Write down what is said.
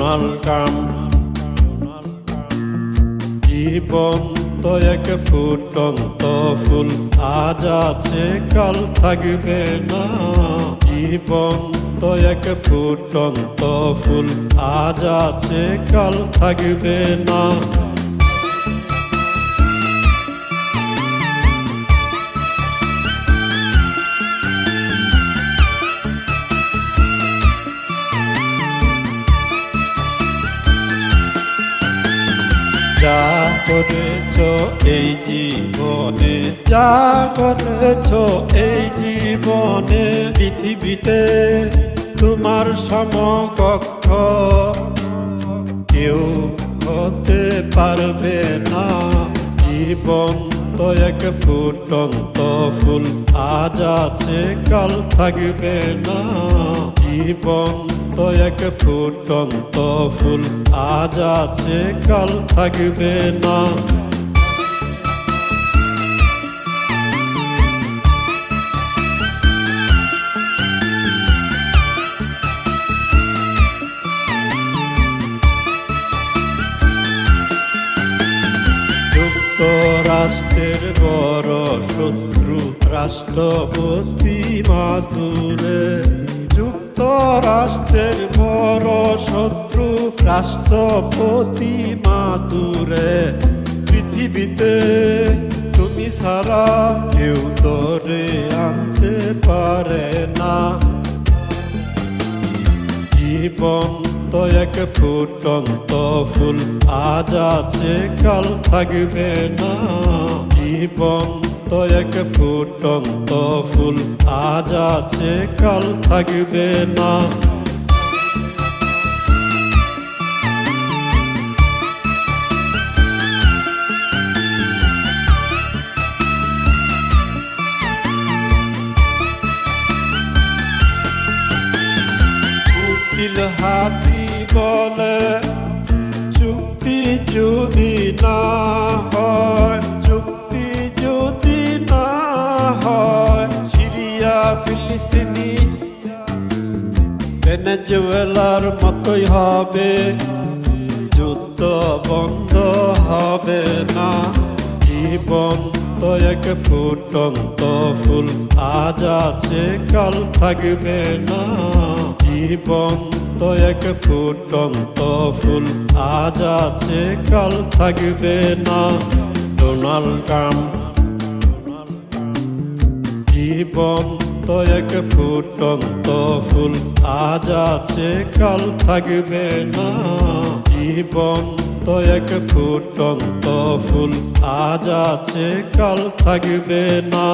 Donald Trump. জীবন তো এক ফুটন্ত ফুল, আজ আছে কাল থাকবে না। জীবন তো এক ফুটন্ত ফুল, আজ আছে কাল থাকবে না। যা করেছ এই জীবনে, যা করেছ এই জীবনে, পৃথিবীতে তোমার সমকক্ষ কেউ হতে পারবে না। জীবন তো এক ফুটন্ত ফুল, আজ আছে কাল থাকবে না। জীবন তো এক ফুটন্ত ফুল, আজ আছে কাল থাকবে না। যুক্তরাষ্ট্রের বড় শত্রু রাষ্ট্রপতি মাদুরে। যুক্তরাষ্ট্রের বড় শত্রু রাষ্ট্রপতি মাদুরে। পৃথিবীতে তুমি ছাড়া কেউ ধরে আনতে পারে না। জীবন তো এক ফুটন্ত ফুল, আজ আছে কাল থাকবে না। জীবন তো এক ফুটন্ত ফুল, আজ আছে কাল থাকবে না। উকিল হাতি বলে চুক্তি যদি না হয়, চুক্তি যদি না হয়, সিরিয়া ফিলিস্তিনি ভেনেজুয়েলার মতোই হবে, যুদ্ধ বন্ধ হবে না। জীবন তো এক ফুটন্ত ফুল, আজ আছে কাল থাকবে না। জীবন তো এক ফুটন্ত ফুল, আজ আছে কাল থাকবে না। Donald Trump. জীবন তো এক ফুটন্ত ফুল, আজ আছে কাল থাকবে না। জীবন তো এক ফুটন্ত ফুল, আজ আছে কাল থাকবে না।